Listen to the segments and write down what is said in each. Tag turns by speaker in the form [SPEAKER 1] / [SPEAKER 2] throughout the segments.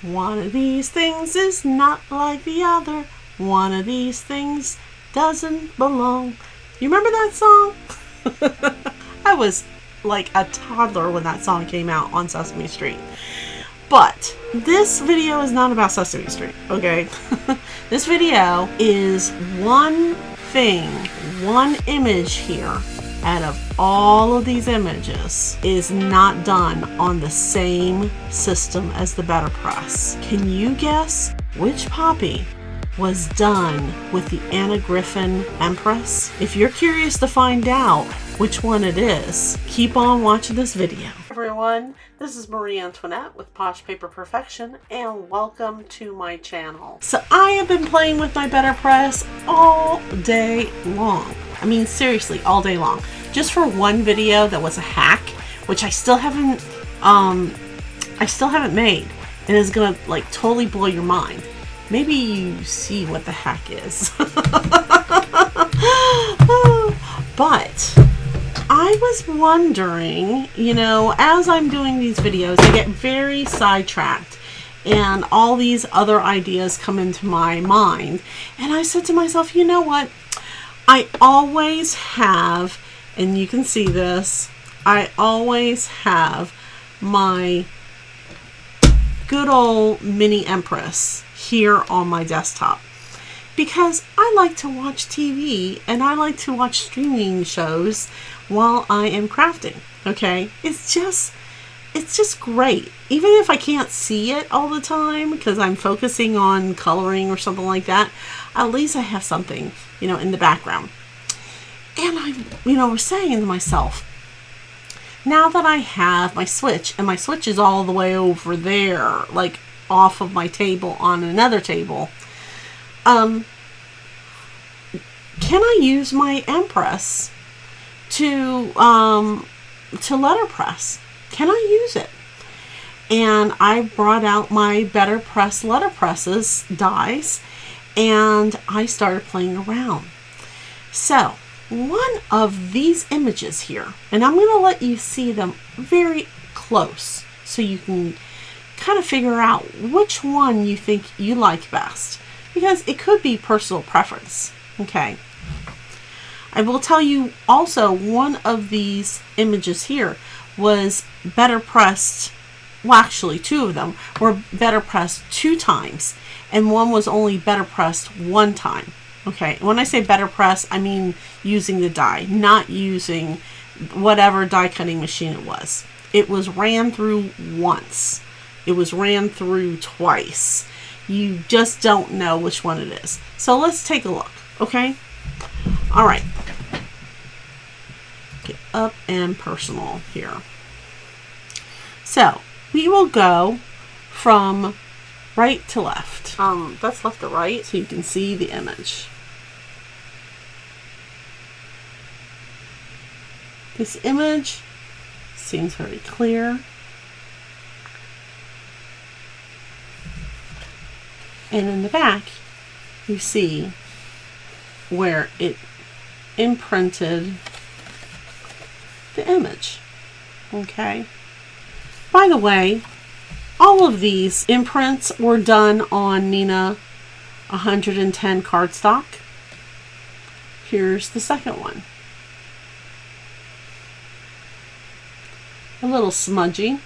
[SPEAKER 1] One of these things is not like the other. One of these things doesn't belong. You remember that song? I was like a toddler when that song came out on Sesame Street. But this video is not about Sesame Street, okay? This video is one thing, one image here out of all of these images is not done on the same system as the Betterpress. Can you guess which Poppy was done with the Anna Griffin Empress? If you're curious to find out which one it is, keep on watching this video. Everyone, this is Marie Antoinette with Poshpaperperfection and welcome to my channel. So I have been playing with my Betterpress all day long. I mean, seriously, all day long. Just for one video that was a hack, which I still haven't made, and is gonna like totally blow your mind. Maybe you see what the hack is. But I was wondering, you know, as I'm doing these videos, I get very sidetracked and all these other ideas come into my mind. And I said to myself, you know what? I always have, and you can see this, I always have my good old Mini Empress here on my desktop because I like to watch TV and I like to watch streaming shows while I am crafting. Okay, it's just great. Even if I can't see it all the time because I'm focusing on coloring or something like that, at least I have something, you know, in the background. And I, you know, was saying to myself, now that I have my switch, and my switch is all the way over there, like off of my table on another table, can I use my Empress to letterpress? Can I use it? And I brought out my Betterpress letterpresses dies, and I started playing around. So one of these images here, and I'm going to let you see them very close so you can kind of figure out which one you think you like best, because it could be personal preference. Okay, I will tell you also, one of these images here was Betterpressed, well actually two of them were Betterpressed 2 times and one was only Betterpressed 1 time. Okay, when I say Betterpress, I mean using the die, not using whatever die cutting machine it was. It was ran through once. It was ran through twice. You just don't know which one it is. So let's take a look, okay? All right. Get up and personal here. So we will go from right to left. That's left to right so you can see the image. This image seems very clear. And in the back, you see where it imprinted the image. Okay. By the way, all of these imprints were done on Nina 110 cardstock. Here's the second one. A little smudgy.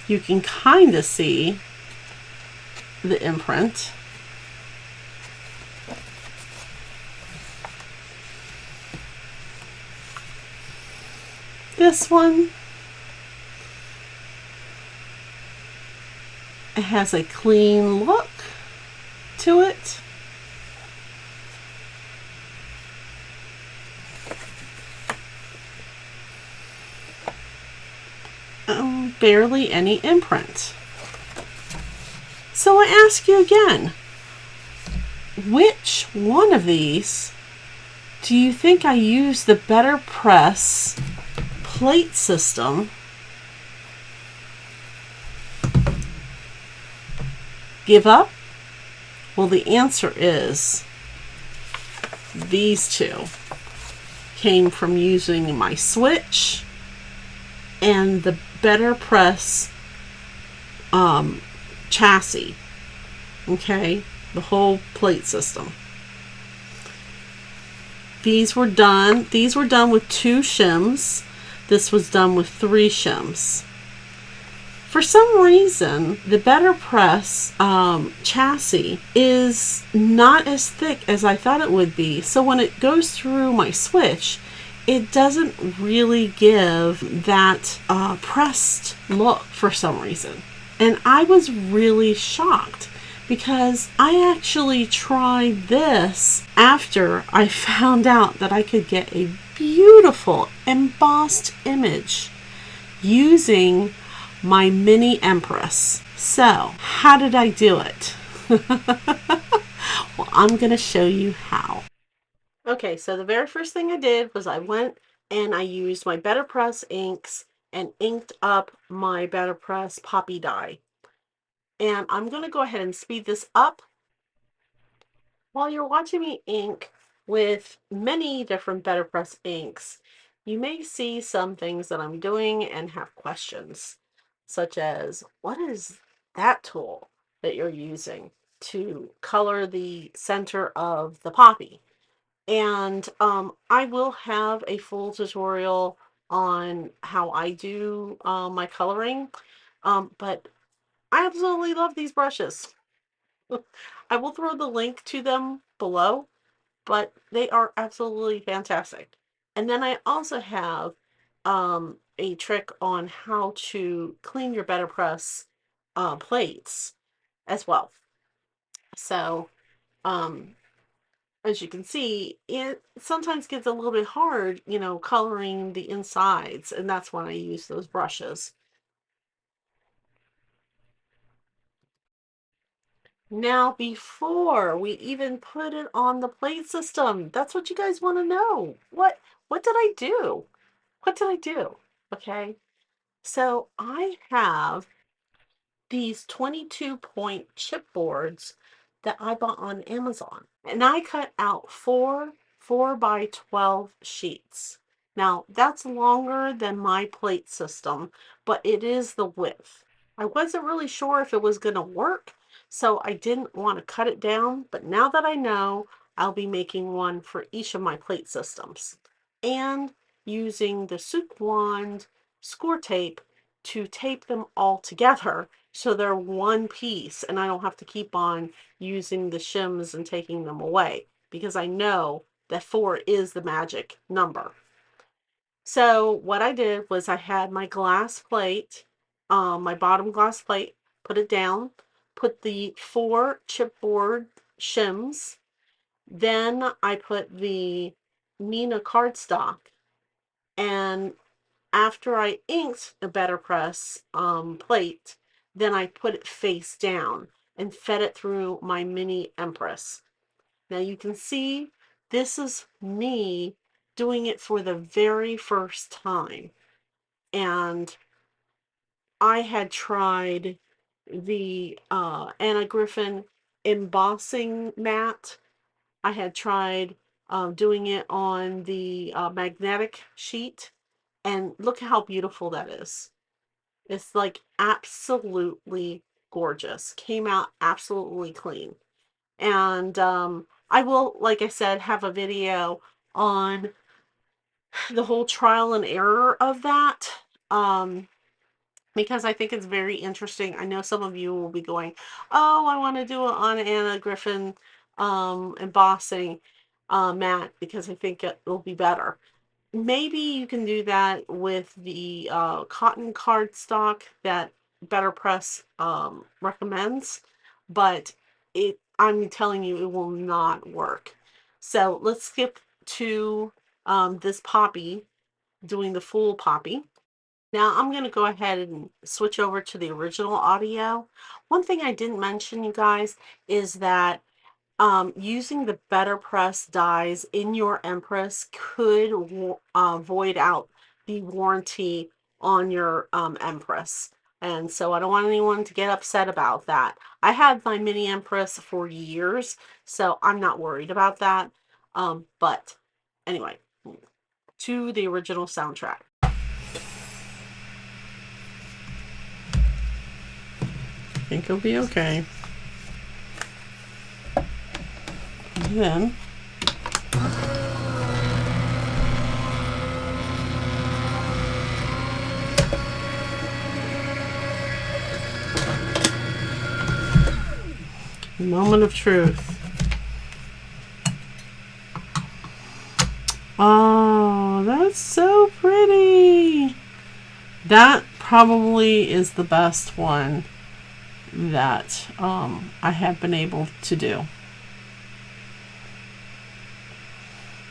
[SPEAKER 1] You can kind of see the imprint. This one, it has a clean look to it. Barely any imprint. So I ask you again, which one of these do you think I use the Betterpress plate system? Give up? Well, the answer is these two. came from using my switch and the Betterpress chassis. Okay, the whole plate system. These were done with 2 shims. This was done with 3 shims. For some reason, the Betterpress chassis is not as thick as I thought it would be. So when it goes through my switch, it doesn't really give that pressed look for some reason. And I was really shocked because I actually tried this after I found out that I could get a beautiful embossed image using my Mini Empress. So, how did I do it? Well, I'm going to show you how. Okay, so the very first thing I did was I went and I used my Betterpress inks and inked up my Betterpress Poppy die. And I'm going to go ahead and speed this up. While you're watching me ink with many different Betterpress inks, you may see some things that I'm doing and have questions, such as, what is that tool that you're using to color the center of the poppy? And I will have a full tutorial on how I do my coloring, but I absolutely love these brushes. I will throw the link to them below, but they are absolutely fantastic. And then I also have a trick on how to clean your Betterpress plates as well. So as you can see, it sometimes gets a little bit hard, you know, coloring the insides, and that's when I use those brushes. Now, before we even put it on the plate system, that's what you guys want to know. What did I do? What did I do? Okay. So I have these 22-point chipboards that I bought on Amazon. And I cut out four by 12 sheets. Now, that's longer than my plate system, but it is the width. I wasn't really sure if it was going to work, so I didn't want to cut it down, but now that I know, I'll be making one for each of my plate systems. And using the Souk Wand score tape to tape them all together so they're one piece and I don't have to keep on using the shims and taking them away, because I know that 4 is the magic number. So what I did was I had my glass plate, my bottom glass plate, put it down, put the 4 chipboard shims, then I put the Nina cardstock, and after I inked the Betterpress plate, then I put it face down and fed it through my Mini Empress. Now you can see this is me doing it for the very first time. And I had tried the Anna Griffin embossing mat. I had tried doing it on the magnetic sheet. And look how beautiful that is. It's like absolutely gorgeous. Came out absolutely clean. And I will, like I said, have a video on the whole trial and error of that, because I think it's very interesting. I know some of you will be going, oh, I want to do it on Anna Griffin embossing mat because I think it will be better. Maybe you can do that with the cotton cardstock that Betterpress recommends, but I'm telling you, it will not work. So let's skip to this poppy, doing the full poppy. Now I'm going to go ahead and switch over to the original audio. One thing I didn't mention, you guys, is that using the Betterpress dies in your Empress could void out the warranty on your Empress. And so I don't want anyone to get upset about that. I had my Mini Empress for years, so I'm not worried about that. But anyway, to the original soundtrack. I think it'll be okay. And then moment of truth. Oh, that's so pretty. That probably is the best one that I have been able to do.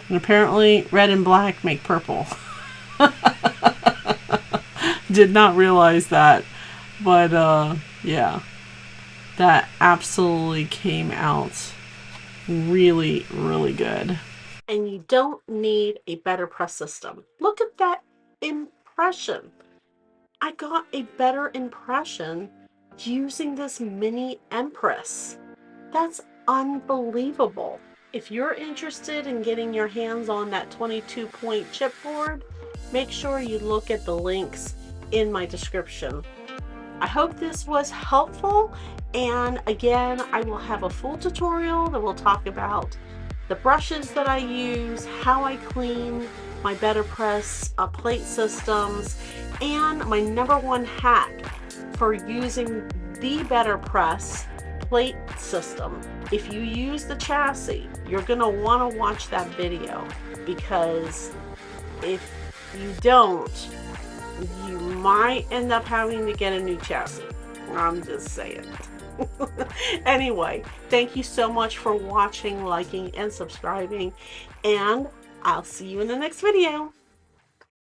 [SPEAKER 1] And apparently red and black make purple. Did not realize that. But yeah. That absolutely came out really, really good. And you don't need a Betterpress system. Look at that impression. I got a better impression using this Mini Empress. That's unbelievable. If you're interested in getting your hands on that 22-point chipboard, make sure you look at the links in my description. I hope this was helpful, and again, I will have a full tutorial that will talk about the brushes that I use, how I clean my Betterpress plate systems, and my #1 hack for using the Betterpress plate system. If you use the chassis, you're going to want to watch that video, because if you don't, you might end up having to get a new chassis. I'm just saying. Anyway, thank you so much for watching, liking, and subscribing, and I'll see you in the next video.